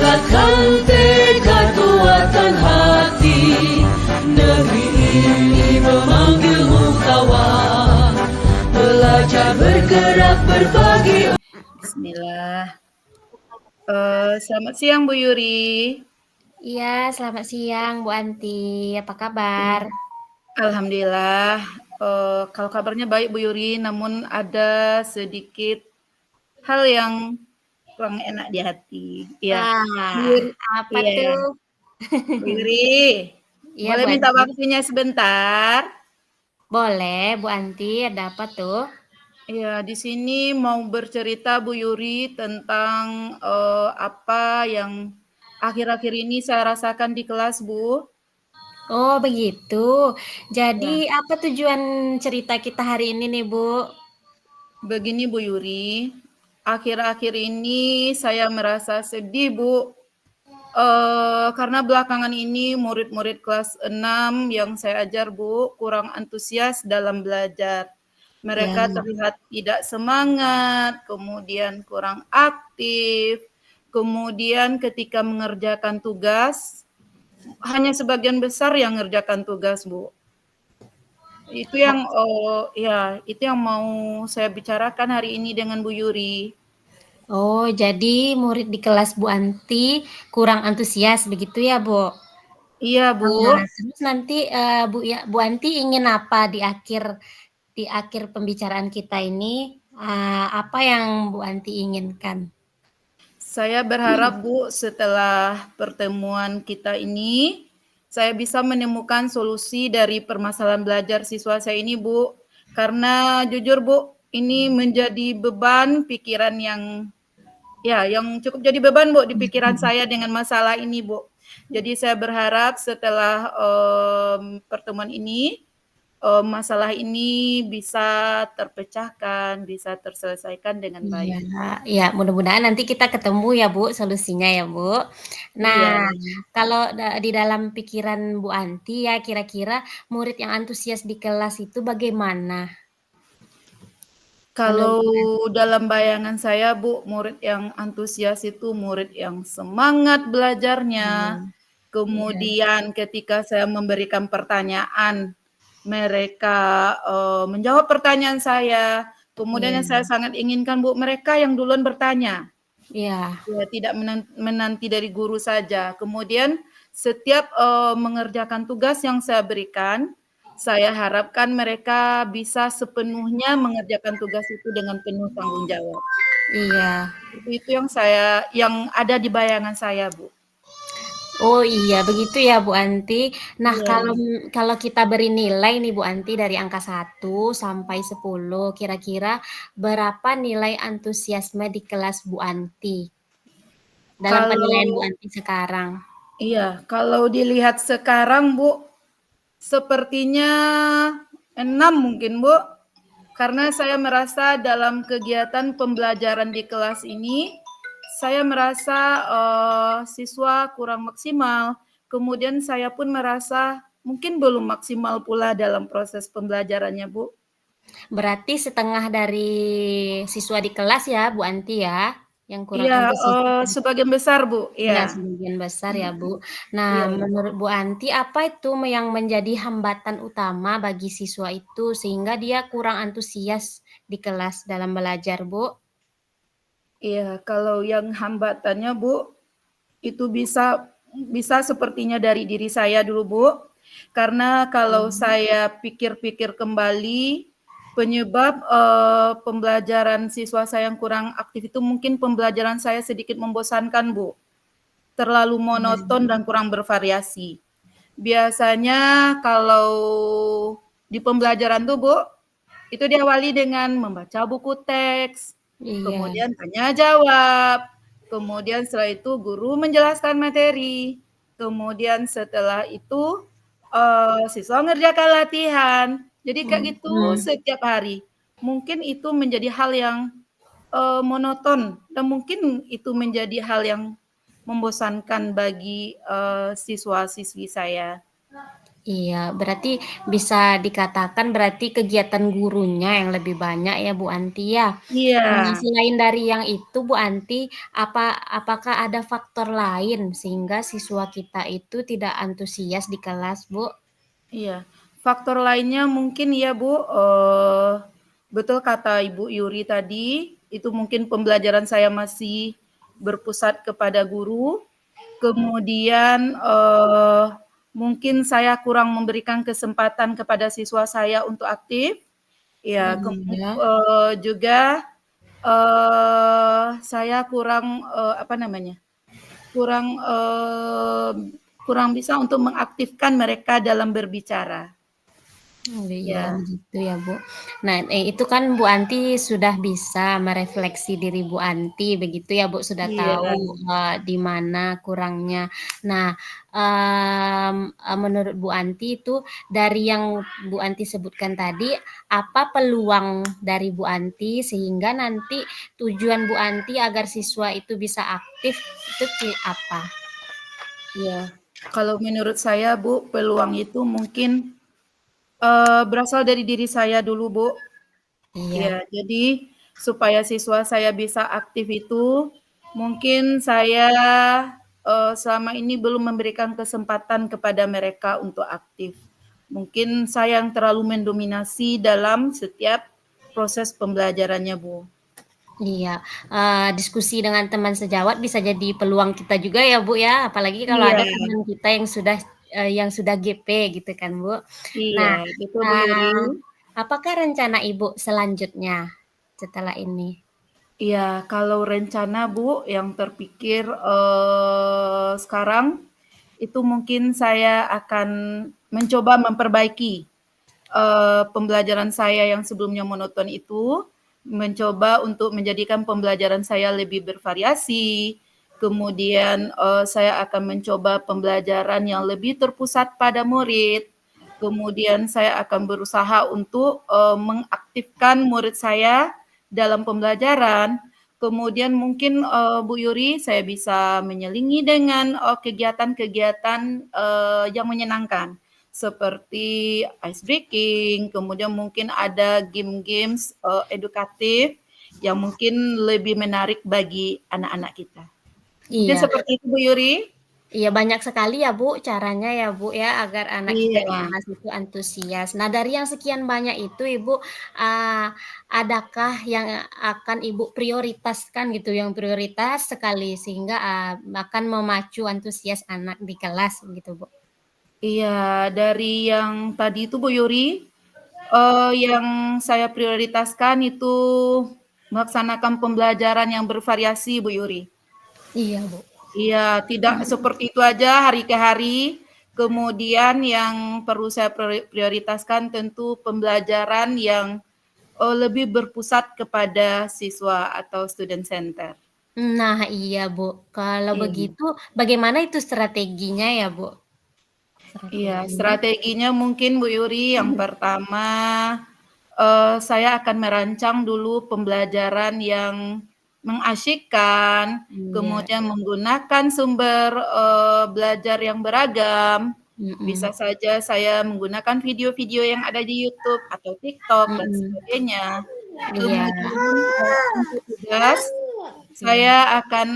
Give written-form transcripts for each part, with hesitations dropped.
bulatkan tekad, kuatkan hati. Negeri ini memanggilmu kawan, belajar bergerak berbagi. Bismillah. Selamat siang Bu Yuri. Iya, selamat siang Bu Anti. Apa kabar? Alhamdulillah. Kalau kabarnya baik Bu Yuri, namun ada sedikit hal yang kurang enak di hati. Iya. Bu Yuri, Apa iya. tuh? Bu Yuri, Iya, boleh Bu minta Anti. waktunya sebentar? Boleh, Bu Anti. Ada apa tuh? Iya, di sini mau bercerita Bu Yuri tentang apa yang akhir-akhir ini saya rasakan di kelas, Bu. Oh, begitu. Jadi, Ya. apa tujuan cerita kita hari ini nih, Bu? Begini Bu Yuri, akhir-akhir ini saya merasa sedih Bu, karena belakangan ini murid-murid kelas 6 yang saya ajar Bu, kurang antusias dalam belajar. Ya, Mereka terlihat tidak semangat, kemudian kurang aktif, kemudian ketika mengerjakan tugas, hanya sebagian besar yang mengerjakan tugas Bu. Itu yang itu yang mau saya bicarakan hari ini dengan Bu Yuri. oh, jadi murid di kelas Bu Anti kurang antusias, begitu ya, Bu? Iya, Bu. Nah, terus nanti Bu Anti ingin apa di akhir pembicaraan kita ini? Apa yang Bu Anti inginkan? Saya berharap Bu, setelah pertemuan kita ini, saya bisa menemukan solusi dari permasalahan belajar siswa saya ini, Bu. Karena jujur, Bu, ini menjadi beban pikiran yang cukup jadi beban, Bu, di pikiran saya dengan masalah ini, Bu. Jadi saya berharap setelah pertemuan ini, masalah ini bisa terpecahkan, bisa terselesaikan dengan baik. Iya, ya mudah-mudahan nanti kita ketemu ya Bu solusinya ya Bu. Iya. Nah, kalau di dalam pikiran Bu Anti ya kira-kira murid yang antusias di kelas itu bagaimana? Kalau dalam bayangan saya, Bu, murid yang antusias itu murid yang semangat belajarnya. Iya, Kemudian ketika saya memberikan pertanyaan, mereka menjawab pertanyaan saya. Kemudian yang saya iya, sangat inginkan, Bu, mereka yang duluan bertanya. iya, Ya, tidak menanti dari guru saja. Kemudian setiap mengerjakan tugas yang saya berikan, saya harapkan mereka bisa sepenuhnya mengerjakan tugas itu dengan penuh tanggung jawab. iya. Itu yang ada di bayangan saya, Bu. Oh iya, begitu ya Bu Anti. Nah, Iya. kalau kita beri nilai nih Bu Anti dari angka 1 sampai 10, kira-kira berapa nilai antusiasme di kelas Bu Anti? Dalam penilaian Bu Kalau Anti sekarang? kalau dilihat sekarang, Bu, sepertinya 6 mungkin, Bu. Karena saya merasa dalam kegiatan pembelajaran di kelas ini, saya merasa siswa kurang maksimal. Kemudian saya pun merasa mungkin belum maksimal pula dalam proses pembelajarannya, Bu. Berarti setengah dari siswa di kelas ya, Bu Anti ya, yang kurang Iya, antusias itu? sebagian besar, Bu, Iya, iya. sebagian besar ya, Bu. Nah, Iya. menurut Bu Anti, apa itu yang menjadi hambatan utama bagi siswa itu sehingga dia kurang antusias di kelas dalam belajar, Bu? Iya, kalau yang hambatannya, Bu, itu bisa bisa sepertinya dari diri saya dulu, Bu. Karena kalau saya pikir-pikir kembali, penyebab, pembelajaran siswa saya yang kurang aktif itu mungkin pembelajaran saya sedikit membosankan, Bu. Terlalu monoton dan kurang bervariasi. Biasanya kalau di pembelajaran tuh, Bu, itu diawali dengan membaca buku teks, Iya, kemudian tanya jawab, kemudian setelah itu guru menjelaskan materi, kemudian setelah itu, siswa mengerjakan latihan. Jadi kayak gitu mhm, setiap hari. Mungkin itu menjadi hal yang, monoton dan mungkin itu menjadi hal yang membosankan bagi, siswa-siswi saya. Iya, berarti bisa dikatakan berarti kegiatan gurunya yang lebih banyak ya Bu Anti ya. Iya, Nah, selain dari yang itu Bu Anti, apakah ada faktor lain sehingga siswa kita itu tidak antusias di kelas, Bu? iya. Faktor lainnya mungkin ya Bu, betul kata Ibu Yuri tadi, itu mungkin pembelajaran saya masih berpusat kepada guru, kemudian, mungkin saya kurang memberikan kesempatan kepada siswa saya untuk aktif, ya, Ya. juga, saya kurang, apa namanya, kurang, kurang bisa untuk mengaktifkan mereka dalam berbicara. Oh, iya Ya, begitu ya, Bu. Nah, itu kan Bu Anti sudah bisa merefleksi diri Bu Anti begitu ya, Bu, sudah iya, tahu, di mana kurangnya. Nah, menurut Bu Anti itu dari yang Bu Anti sebutkan tadi, apa peluang dari Bu Anti sehingga nanti tujuan Bu Anti agar siswa itu bisa aktif itu apa? iya. Kalau menurut saya, Bu, peluang itu mungkin, berasal dari diri saya dulu, Bu. Iya. Ya, jadi supaya siswa saya bisa aktif itu, mungkin saya, selama ini belum memberikan kesempatan kepada mereka untuk aktif. Mungkin saya yang terlalu mendominasi dalam setiap proses pembelajarannya, Bu. Iya, diskusi dengan teman sejawat bisa jadi peluang kita juga ya, Bu, ya, apalagi kalau Iya, ada teman kita yang sudah GP gitu kan, Bu. iya, Nah, betul, Bu Yuri. eee, apakah rencana Ibu selanjutnya setelah ini? Iya, kalau rencana, Bu, yang terpikir, sekarang, itu mungkin saya akan mencoba memperbaiki pembelajaran saya yang sebelumnya monoton itu, mencoba untuk menjadikan pembelajaran saya lebih bervariasi, kemudian, saya akan mencoba pembelajaran yang lebih terpusat pada murid, kemudian saya akan berusaha untuk, mengaktifkan murid saya dalam pembelajaran, kemudian mungkin, Bu Yuri, saya bisa menyelingi dengan, kegiatan-kegiatan, yang menyenangkan. Seperti ice breaking, kemudian mungkin ada game-games, edukatif yang mungkin lebih menarik bagi anak-anak kita. Mungkin Iya. seperti itu, Bu Yuri? Iya, banyak sekali ya, Bu, caranya ya, Bu, ya, agar anak kita di Iya. kelas itu antusias. Nah, dari yang sekian banyak itu, Ibu, eee, adakah yang akan Ibu prioritaskan gitu, yang prioritas sekali sehingga, akan memacu antusias anak di kelas gitu, Bu? Iya, dari yang tadi itu, Bu Yuri, yang saya prioritaskan itu melaksanakan pembelajaran yang bervariasi, Bu Yuri. Iya, Bu. Iya, tidak seperti itu aja hari ke hari. Kemudian yang perlu saya prioritaskan tentu pembelajaran yang, lebih berpusat kepada siswa atau student center. Nah, iya, Bu. Kalau Iya. begitu bagaimana itu strateginya ya, Bu? Iya, Strateginya? strateginya mungkin Bu Yuri yang pertama, saya akan merancang dulu pembelajaran yang mengasyikkan, Iya, kemudian menggunakan sumber, belajar yang beragam. mhm, Bisa saja saya menggunakan video-video yang ada di YouTube atau TikTok dan mhm. sebagainya. Iya, Kemudian, untuk tugas iya. saya akan,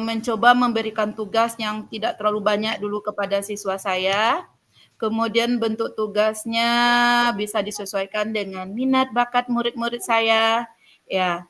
mencoba memberikan tugas yang tidak terlalu banyak dulu kepada siswa saya, kemudian bentuk tugasnya bisa disesuaikan dengan minat bakat murid-murid saya, ya.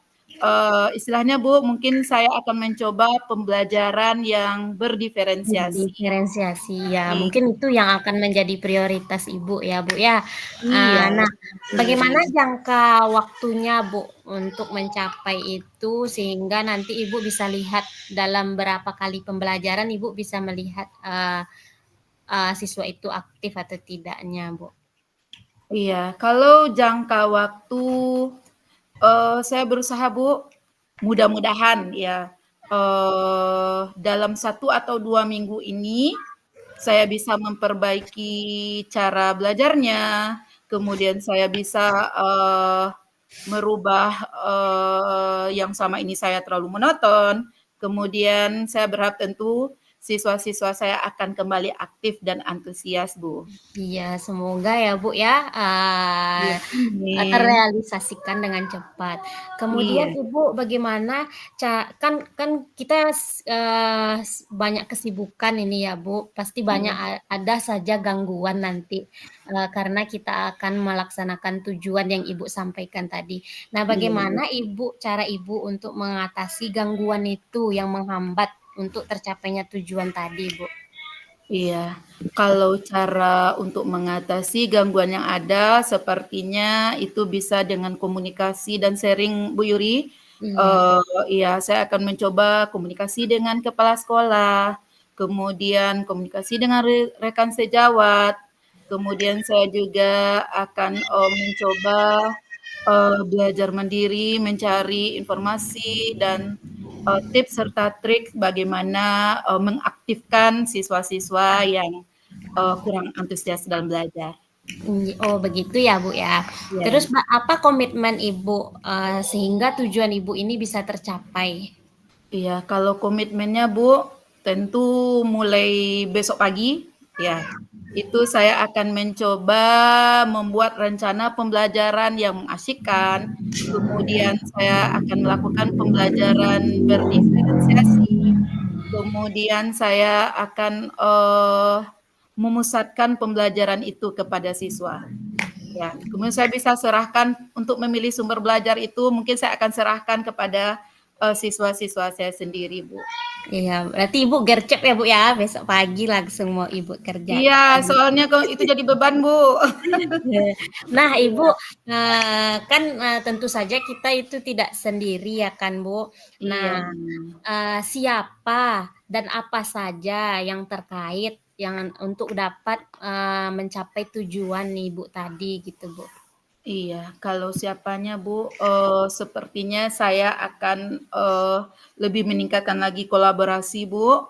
Istilahnya Bu, mungkin saya akan mencoba pembelajaran yang berdiferensiasi. Diferensiasi, ya mungkin Iya, itu yang akan menjadi prioritas Ibu ya, Bu, ya. iya, Nah, Bu Yuri. bagaimana jangka waktunya, Bu, untuk mencapai itu sehingga nanti Ibu bisa lihat dalam berapa kali pembelajaran Ibu bisa melihat, siswa itu aktif atau tidaknya, Bu? Iya, kalau jangka waktu, saya berusaha Bu, mudah-mudahan ya, dalam 1 atau 2 minggu ini, saya bisa memperbaiki cara belajarnya, kemudian saya bisa, merubah, yang selama ini saya terlalu monoton, kemudian saya berharap tentu siswa-siswa saya akan kembali aktif dan antusias, Bu. Iya, semoga ya Bu ya Iya, amin. terrealisasikan dengan cepat. Kemudian Iya, Ibu bagaimana kan kita banyak kesibukan ini ya Bu, pasti banyak iya, ada saja gangguan nanti karena kita akan melaksanakan tujuan yang Ibu sampaikan tadi. Nah, iya, Bu. bagaimana cara Ibu untuk mengatasi gangguan itu yang menghambat untuk tercapainya tujuan tadi, Bu? Iya, kalau cara untuk mengatasi gangguan yang ada sepertinya itu bisa dengan komunikasi dan sharing, Bu Yuri. Iya. Iya, saya akan mencoba komunikasi dengan kepala sekolah, kemudian komunikasi dengan rekan sejawat, kemudian saya juga akan, mencoba, belajar mandiri, mencari informasi dan tips serta trik bagaimana, mengaktifkan siswa-siswa yang, kurang antusias dalam belajar. Oh begitu ya Bu ya. Iya. Terus apa komitmen Ibu sehingga tujuan Ibu ini bisa tercapai? Iya, kalau komitmennya Bu, tentu mulai besok pagi, ya, itu saya akan mencoba membuat rencana pembelajaran yang mengasyikkan, kemudian saya akan melakukan pembelajaran berdiferensiasi, kemudian saya akan, memusatkan pembelajaran itu kepada siswa. Ya, kemudian saya bisa serahkan untuk memilih sumber belajar itu mungkin saya akan serahkan kepada, siswa-siswa saya sendiri, Bu. Iya, berarti Ibu gercep ya Bu ya, besok pagi langsung mau Ibu Iya, kerjakan. soalnya kalau itu jadi beban, Bu. Nah Ibu, Iya, kan tentu saja kita itu tidak sendiri ya kan Bu. iya, Nah, siapa dan apa saja yang terkait yang untuk dapat mencapai tujuan Ibu tadi gitu Bu? iya. Kalau siapanya, Bu, sepertinya saya akan, lebih meningkatkan lagi kolaborasi, Bu,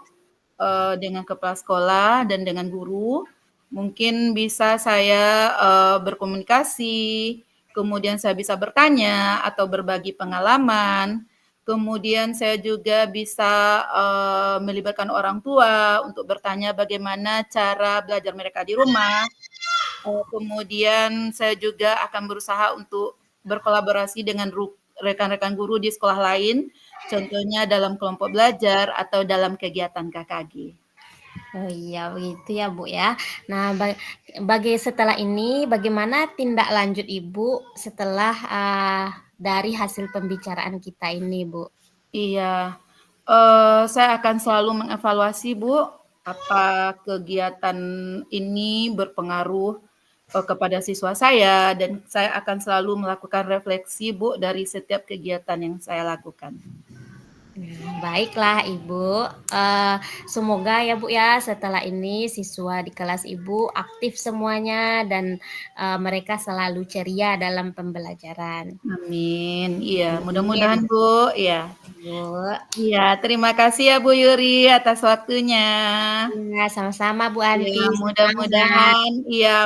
dengan kepala sekolah dan dengan guru. Mungkin bisa saya, berkomunikasi, kemudian saya bisa bertanya atau berbagi pengalaman, kemudian saya juga bisa, melibatkan orang tua untuk bertanya bagaimana cara belajar mereka di rumah, kemudian saya juga akan berusaha untuk berkolaborasi dengan rekan-rekan guru di sekolah lain, contohnya dalam kelompok belajar atau dalam kegiatan KKG. Oh iya begitu ya Bu ya. Nah setelah ini bagaimana tindak lanjut Ibu setelah dari hasil pembicaraan kita ini Bu? Iya, saya akan selalu mengevaluasi, Bu, apa kegiatan ini berpengaruh, kepada siswa saya dan saya akan selalu melakukan refleksi, Bu, dari setiap kegiatan yang saya lakukan. Baiklah Ibu, semoga ya Bu ya setelah ini siswa di kelas Ibu aktif semuanya dan mereka selalu ceria dalam pembelajaran. Amin, iya, mudah-mudahan, Amin, Bu, iya. Bu. Iya, terima kasih ya, Bu Yuri, atas waktunya. Iya, sama-sama Bu Iya, Anti, semangat.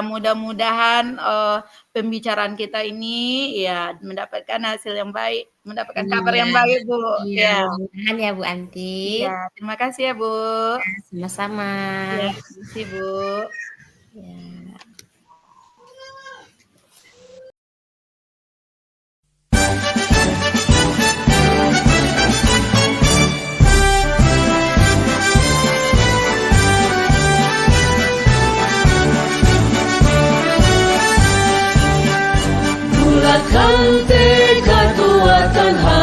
mudah-mudahan, pembicaraan kita ini ya mendapatkan hasil yang baik, mendapatkan kabar Iya, yang baik, Bu. iya, Iya, mudah-mudahan ya Bu Anti. iya, terima kasih ya, Bu. Sama-sama. Iya, makasih, Bu. Ya. Bulatkan tekad, kuatkan hati.